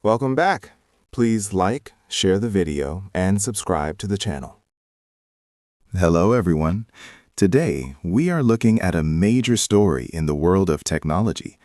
Welcome back. Please like, share the video, and subscribe to the channel. Hello, everyone. Today, we are looking at a major story in the world of technology.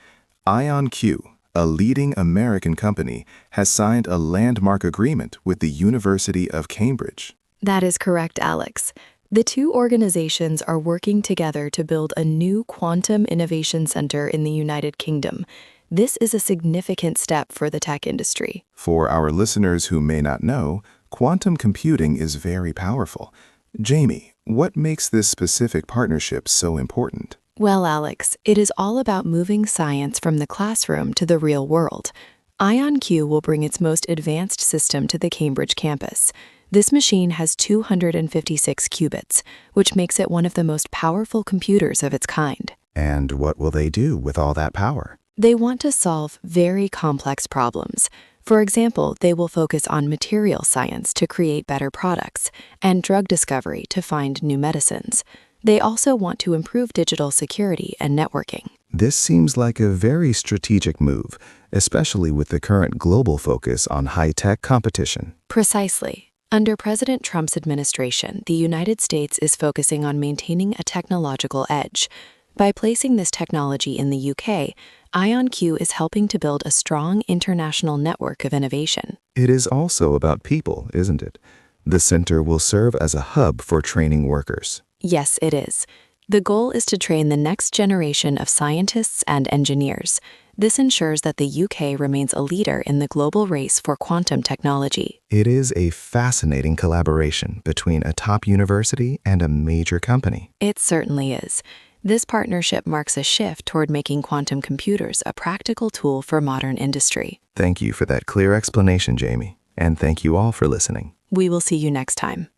IonQ, a leading American company, has signed a landmark agreement with the University of Cambridge. That is correct, Alex. The two organizations are working together to build a new quantum innovation center in the United Kingdom. This is a significant step for the tech industry. For our listeners who may not know, quantum computing is very powerful. Jamie, what makes this specific partnership so important? Well, Alex, it is all about moving science from the classroom to the real world. IonQ will bring its most advanced system to the Cambridge campus. This machine has 256 qubits, which makes it one of the most powerful computers of its kind. And what will they do with all that power? They want to solve very complex problems. For example, they will focus on material science to create better products and drug discovery to find new medicines. They also want to improve digital security and networking. This seems like a very strategic move, especially with the current global focus on high-tech competition. Precisely. Under President Trump's administration, the United States is focusing on maintaining a technological edge. By placing this technology in the UK, IonQ is helping to build a strong international network of innovation. It is also about people, isn't it? The center will serve as a hub for training workers. Yes, it is. The goal is to train the next generation of scientists and engineers. This ensures that the UK remains a leader in the global race for quantum technology. It is a fascinating collaboration between a top university and a major company. It certainly is. This partnership marks a shift toward making quantum computers a practical tool for modern industry. Thank you for that clear explanation, Jamie. And thank you all for listening. We will see you next time.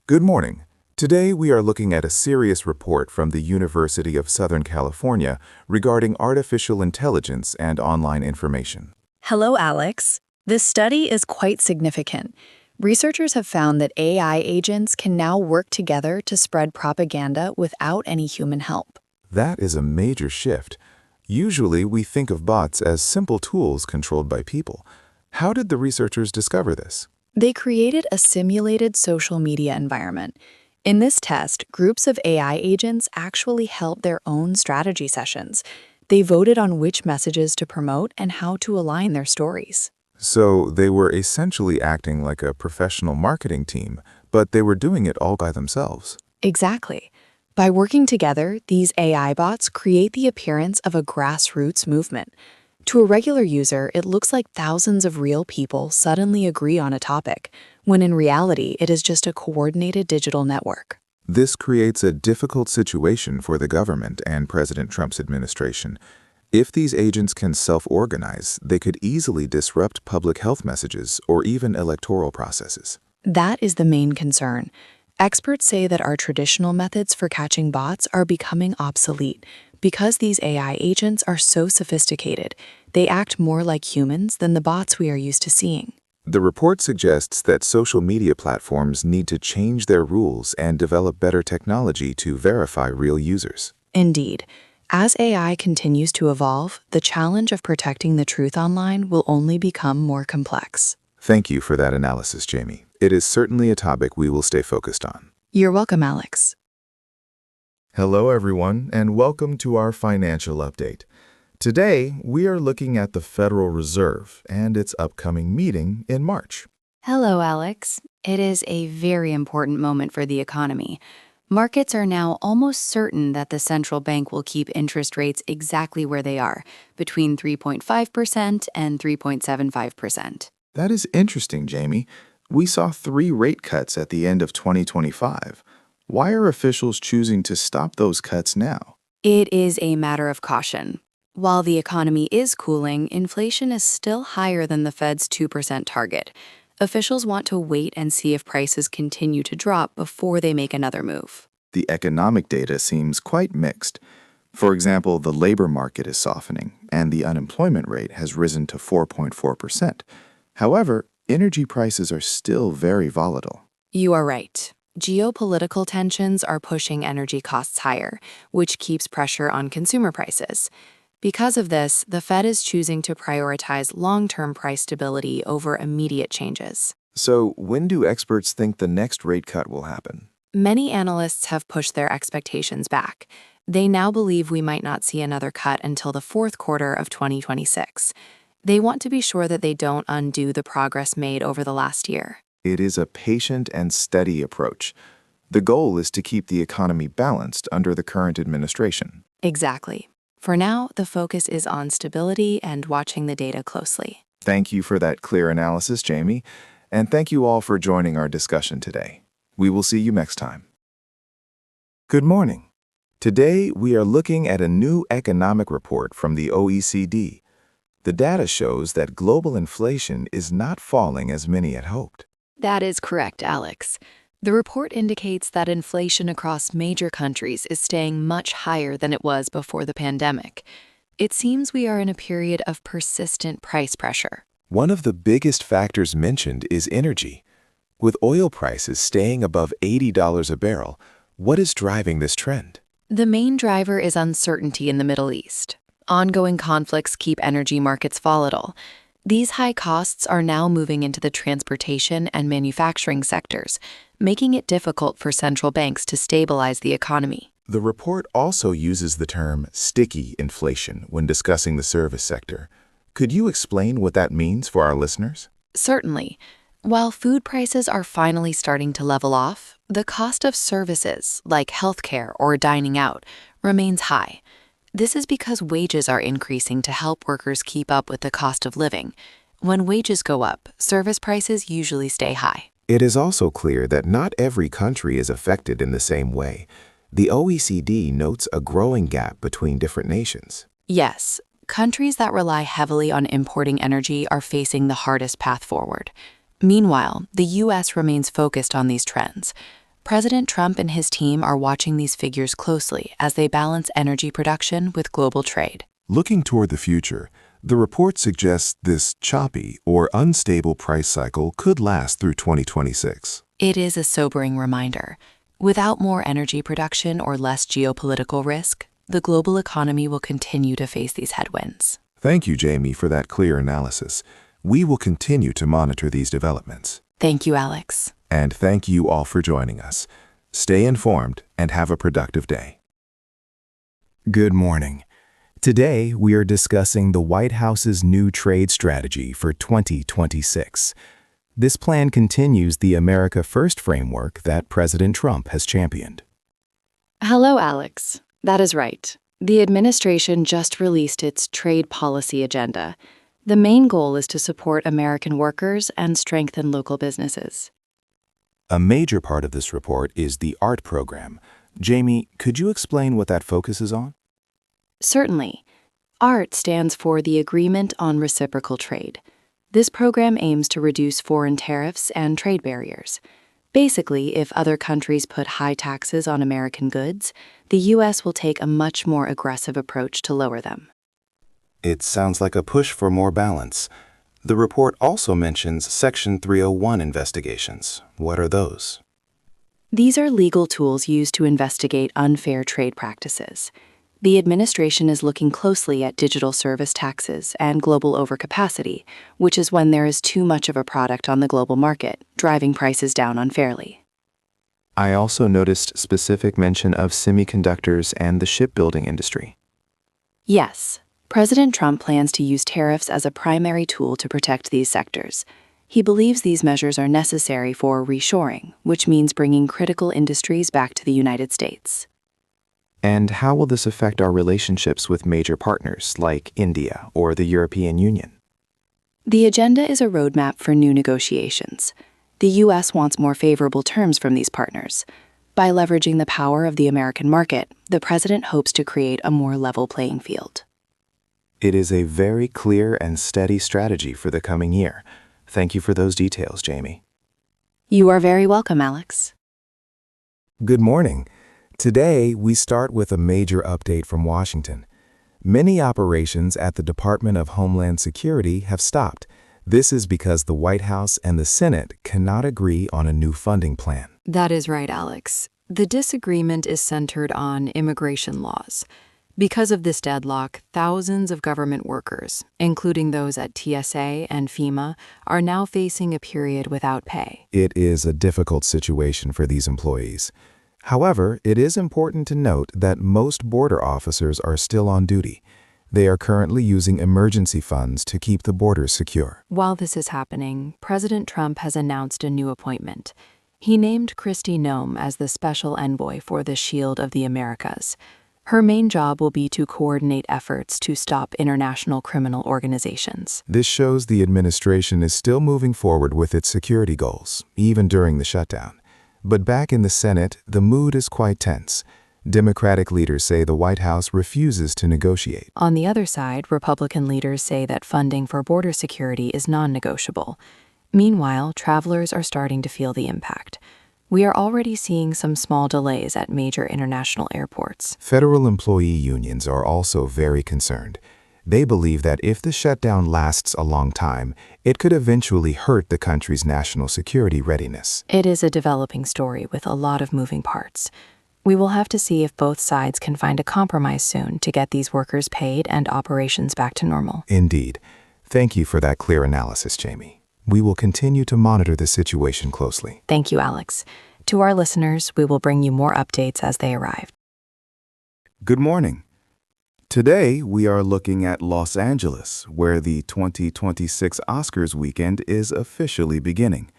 Good morning. Today we are looking at a serious report from the University of Southern California regarding artificial intelligence and online information. Hello, Alex. This study is quite significant. Researchers have found that AI agents can now work together to spread propaganda without any human help. That is a major shift. Usually we think of bots as simple tools controlled by people. How did the researchers discover this? They created a simulated social media environment. In this test, groups of AI agents actually held their own strategy sessions. They voted on which messages to promote and how to align their stories. So they were essentially acting like a professional marketing team, but they were doing it all by themselves. Exactly. By working together, these AI bots create the appearance of a grassroots movement. To a regular user, it looks like thousands of real people suddenly agree on a topic, when in reality, it is just a coordinated digital network. This creates a difficult situation for the government and President Trump's administration. If these agents can self-organize, they could easily disrupt public health messages or even electoral processes. That is the main concern. Experts say that our traditional methods for catching bots are becoming obsolete. Because these AI agents are so sophisticated, they act more like humans than the bots we are used to seeing. The report suggests that social media platforms need to change their rules and develop better technology to verify real users. Indeed. As AI continues to evolve, the challenge of protecting the truth online will only become more complex. Thank you for that analysis, Jamie. It is certainly a topic we will stay focused on. You're welcome, Alex. Hello, everyone, and welcome to our financial update. Today, we are looking at the Federal Reserve and its upcoming meeting in March. Hello, Alex. It is a very important moment for the economy. Markets are now almost certain that the central bank will keep interest rates exactly where they are, between 3.5% and 3.75%. That is interesting, Jamie. We saw 3 rate cuts at the end of 2025. Why are officials choosing to stop those cuts now? It is a matter of caution. While the economy is cooling, inflation is still higher than the Fed's 2% target. Officials want to wait and see if prices continue to drop before they make another move. The economic data seems quite mixed. For example, the labor market is softening, and the unemployment rate has risen to 4.4%. However, energy prices are still very volatile. You are right. Geopolitical tensions are pushing energy costs higher, which keeps pressure on consumer prices. Because of this, the Fed is choosing to prioritize long-term price stability over immediate changes. So, when do experts think the next rate cut will happen? Many analysts have pushed their expectations back. They now believe we might not see another cut until the fourth quarter of 2026. They want to be sure that they don't undo the progress made over the last year. It is a patient and steady approach. The goal is to keep the economy balanced under the current administration. Exactly. For now, the focus is on stability and watching the data closely. Thank you for that clear analysis, Jamie, and thank you all for joining our discussion today. We will see you next time. Good morning. Today, we are looking at a new economic report from the OECD. The data shows that global inflation is not falling as many had hoped. That is correct, Alex. The report indicates that inflation across major countries is staying much higher than it was before the pandemic. It seems we are in a period of persistent price pressure. One of the biggest factors mentioned is energy. With oil prices staying above $80 a barrel, what is driving this trend? The main driver is uncertainty in the Middle East. Ongoing conflicts keep energy markets volatile. These high costs are now moving into the transportation and manufacturing sectors, making it difficult for central banks to stabilize the economy. The report also uses the term sticky inflation when discussing the service sector. Could you explain what that means for our listeners? Certainly. While food prices are finally starting to level off, the cost of services, like healthcare or dining out, remains high. This is because wages are increasing to help workers keep up with the cost of living. When wages go up, service prices usually stay high. It is also clear that not every country is affected in the same way. The OECD notes a growing gap between different nations. Yes, countries that rely heavily on importing energy are facing the hardest path forward. Meanwhile, the U.S. remains focused on these trends. President Trump and his team are watching these figures closely as they balance energy production with global trade. Looking toward the future, the report suggests this choppy or unstable price cycle could last through 2026. It is a sobering reminder. Without more energy production or less geopolitical risk, the global economy will continue to face these headwinds. Thank you, Jamie, for that clear analysis. We will continue to monitor these developments. Thank you, Alex. And thank you all for joining us. Stay informed and have a productive day. Good morning. Today, we are discussing the White House's new trade strategy for 2026. This plan continues the America First framework that President Trump has championed. Hello, Alex. That is right. The administration just released its trade policy agenda. The main goal is to support American workers and strengthen local businesses. A major part of this report is the ART program. Jamie, could you explain what that focuses on? Certainly. ART stands for the Agreement on Reciprocal Trade. This program aims to reduce foreign tariffs and trade barriers. Basically, if other countries put high taxes on American goods, the U.S. will take a much more aggressive approach to lower them. It sounds like a push for more balance. The report also mentions Section 301 investigations. What are those? These are legal tools used to investigate unfair trade practices. The administration is looking closely at digital service taxes and global overcapacity, which is when there is too much of a product on the global market, driving prices down unfairly. I also noticed specific mention of semiconductors and the shipbuilding industry. Yes. President Trump plans to use tariffs as a primary tool to protect these sectors. He believes these measures are necessary for reshoring, which means bringing critical industries back to the United States. And how will this affect our relationships with major partners like India or the European Union? The agenda is a roadmap for new negotiations. The U.S. wants more favorable terms from these partners. By leveraging the power of the American market, the president hopes to create a more level playing field. It is a very clear and steady strategy for the coming year. Thank you for those details, Jamie. You are very welcome, Alex. Good morning. Today, we start with a major update from Washington. Many operations at the Department of Homeland Security have stopped. This is because the White House and the Senate cannot agree on a new funding plan. That is right, Alex. The disagreement is centered on immigration laws. Because of this deadlock, thousands of government workers, including those at TSA and FEMA, are now facing a period without pay. It is a difficult situation for these employees. However, it is important to note that most border officers are still on duty. They are currently using emergency funds to keep the borders secure. While this is happening, President Trump has announced a new appointment. He named Kristi Noem as the special envoy for the Shield of the Americas. Her main job will be to coordinate efforts to stop international criminal organizations. This shows the administration is still moving forward with its security goals, even during the shutdown. But back in the Senate, the mood is quite tense. Democratic leaders say the White House refuses to negotiate. On the other side, Republican leaders say that funding for border security is non-negotiable. Meanwhile, travelers are starting to feel the impact. We are already seeing some small delays at major international airports. Federal employee unions are also very concerned. They believe that if the shutdown lasts a long time, it could eventually hurt the country's national security readiness. It is a developing story with a lot of moving parts. We will have to see if both sides can find a compromise soon to get these workers paid and operations back to normal. Indeed. Thank you for that clear analysis, Jamie. We will continue to monitor the situation closely. Thank you, Alex. To our listeners, we will bring you more updates as they arrive. Good morning. Today, we are looking at Los Angeles, where the 2026 Oscars weekend is officially beginning.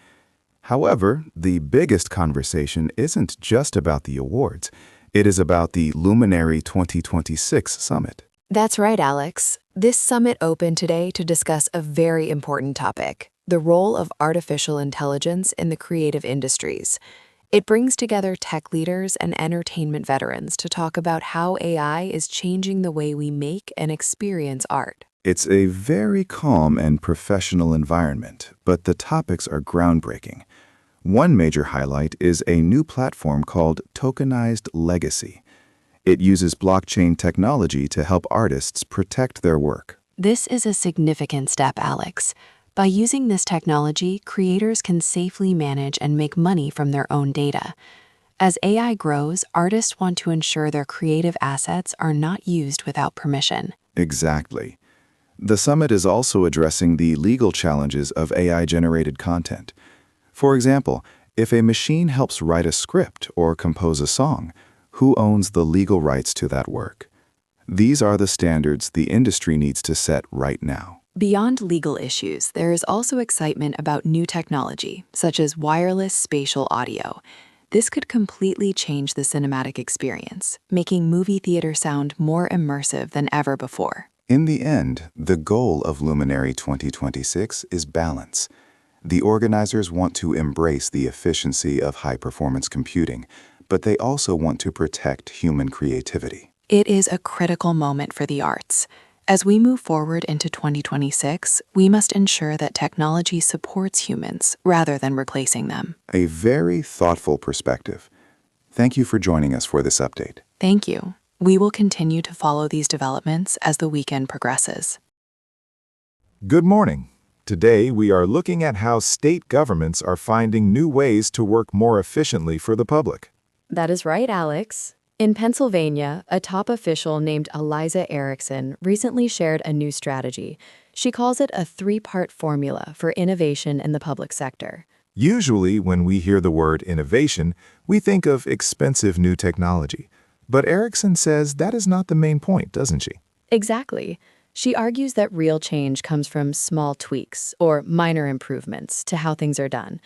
However, the biggest conversation isn't just about the awards. It is about the Luminary 2026 Summit. That's right, Alex. This summit opened today to discuss a very important topic: the role of artificial intelligence in the creative industries. It brings together tech leaders and entertainment veterans to talk about how AI is changing the way we make and experience art. It's a very calm and professional environment, but the topics are groundbreaking. One major highlight is a new platform called Tokenized Legacy. It uses blockchain technology to help artists protect their work. This is a significant step, Alex. By using this technology, creators can safely manage and make money from their own data. As AI grows, artists want to ensure their creative assets are not used without permission. Exactly. The summit is also addressing the legal challenges of AI-generated content. For example, if a machine helps write a script or compose a song, who owns the legal rights to that work? These are the standards the industry needs to set right now. Beyond legal issues, there is also excitement about new technology, such as wireless spatial audio. This could completely change the cinematic experience, making movie theater sound more immersive than ever before. In the end, the goal of Luminary 2026 is balance. The organizers want to embrace the efficiency of high-performance computing, but they also want to protect human creativity. It is a critical moment for the arts. As we move forward into 2026, we must ensure that technology supports humans rather than replacing them. A very thoughtful perspective. Thank you for joining us for this update. Thank you. We will continue to follow these developments as the weekend progresses. Good morning. Today, we are looking at how state governments are finding new ways to work more efficiently for the public. That is right, Alex. In Pennsylvania, a top official named Eliza Erickson recently shared a new strategy. She calls it a three-part formula for innovation in the public sector. Usually, when we hear the word innovation, we think of expensive new technology. But Erickson says that is not the main point, doesn't she? Exactly. She argues that real change comes from small tweaks or minor improvements to how things are done.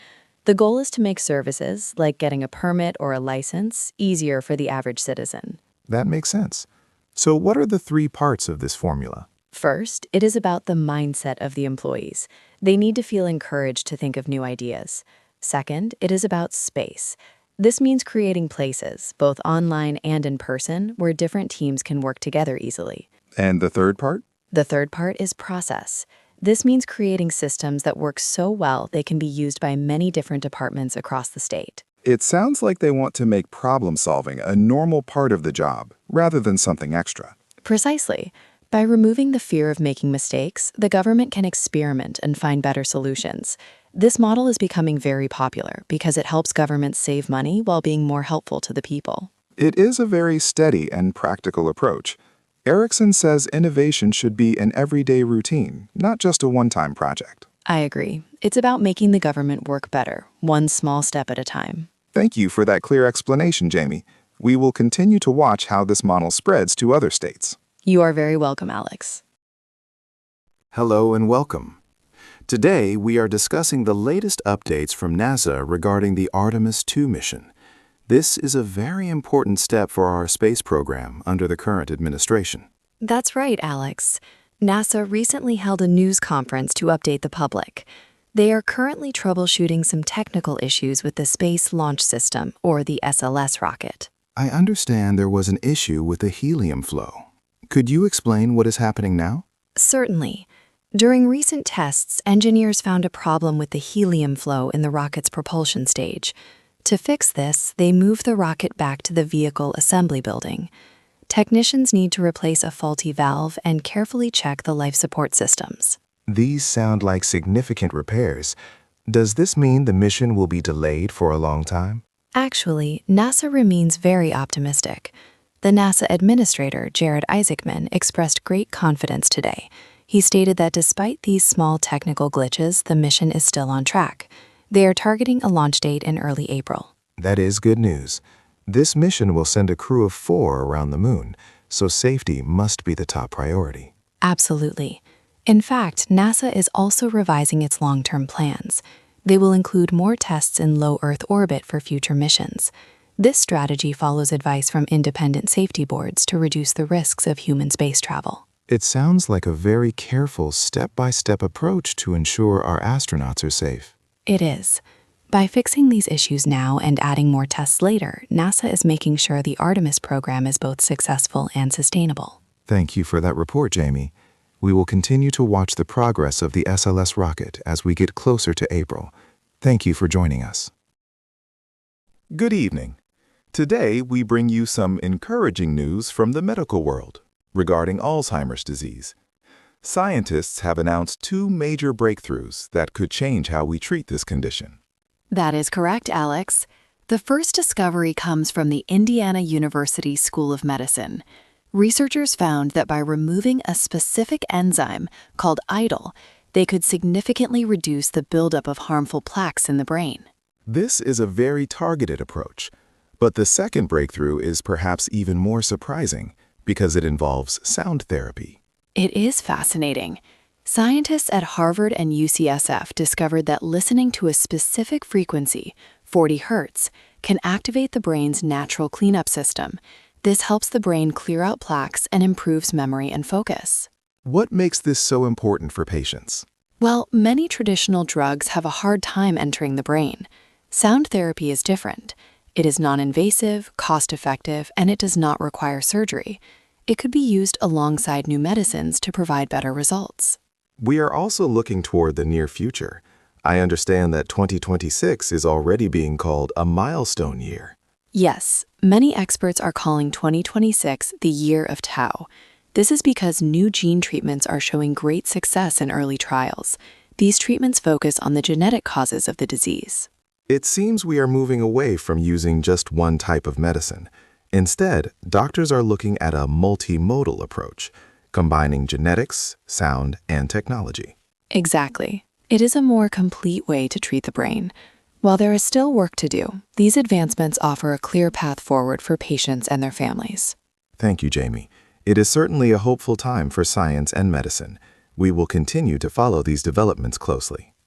The goal is to make services, like getting a permit or a license, easier for the average citizen. That makes sense. So what are the three parts of this formula? First, it is about the mindset of the employees. They need to feel encouraged to think of new ideas. Second, it is about space. This means creating places, both online and in person, where different teams can work together easily. And the third part? The third part is process. This means creating systems that work so well they can be used by many different departments across the state. It sounds like they want to make problem-solving a normal part of the job, rather than something extra. Precisely. By removing the fear of making mistakes, the government can experiment and find better solutions. This model is becoming very popular because it helps governments save money while being more helpful to the people. It is a very steady and practical approach. Erickson says innovation should be an everyday routine, not just a one-time project. I agree. It's about making the government work better, one small step at a time. Thank you for that clear explanation, Jamie. We will continue to watch how this model spreads to other states. You are very welcome, Alex. Hello and welcome. Today, we are discussing the latest updates from NASA regarding the Artemis II mission. This is a very important step for our space program under the current administration. That's right, Alex. NASA recently held a news conference to update the public. They are currently troubleshooting some technical issues with the Space Launch System, or the SLS rocket. I understand there was an issue with the helium flow. Could you explain what is happening now? Certainly. During recent tests, engineers found a problem with the helium flow in the rocket's propulsion stage. To fix this, they moved the rocket back to the vehicle assembly building. Technicians need to replace a faulty valve and carefully check the life support systems. These sound like significant repairs. Does this mean the mission will be delayed for a long time? Actually, NASA remains very optimistic. The NASA administrator, Jared Isaacman, expressed great confidence today. He stated that despite these small technical glitches, the mission is still on track. They are targeting a launch date in early April. That is good news. This mission will send a crew of 4 around the moon, so safety must be the top priority. Absolutely. In fact, NASA is also revising its long-term plans. They will include more tests in low Earth orbit for future missions. This strategy follows advice from independent safety boards to reduce the risks of human space travel. It sounds like a very careful step-by-step approach to ensure our astronauts are safe. It is. By fixing these issues now and adding more tests later, NASA is making sure the Artemis program is both successful and sustainable. Thank you for that report, Jamie. We will continue to watch the progress of the SLS rocket as we get closer to April. Thank you for joining us. Good evening. Today, we bring you some encouraging news from the medical world regarding Alzheimer's disease. Scientists have announced 2 major breakthroughs that could change how we treat this condition. That is correct, Alex. The first discovery comes from the Indiana University School of Medicine. Researchers found that by removing a specific enzyme called IDLE, they could significantly reduce the buildup of harmful plaques in the brain. This is a very targeted approach, but the second breakthrough is perhaps even more surprising because it involves sound therapy. It is fascinating. Scientists at Harvard and UCSF discovered that listening to a specific frequency, 40 Hertz, can activate the brain's natural cleanup system. This helps the brain clear out plaques and improves memory and focus. What makes this so important for patients? Well, many traditional drugs have a hard time entering the brain. Sound therapy is different. It is non-invasive, cost-effective, and it does not require surgery. It could be used alongside new medicines to provide better results. We are also looking toward the near future. I understand that 2026 is already being called a milestone year. Yes, many experts are calling 2026 the year of tau. This is because new gene treatments are showing great success in early trials. These treatments focus on the genetic causes of the disease. It seems we are moving away from using just one type of medicine. Instead, doctors are looking at a multimodal approach, combining genetics, sound, and technology. Exactly. It is a more complete way to treat the brain. While there is still work to do, these advancements offer a clear path forward for patients and their families. Thank you, Jamie. It is certainly a hopeful time for science and medicine. We will continue to follow these developments closely.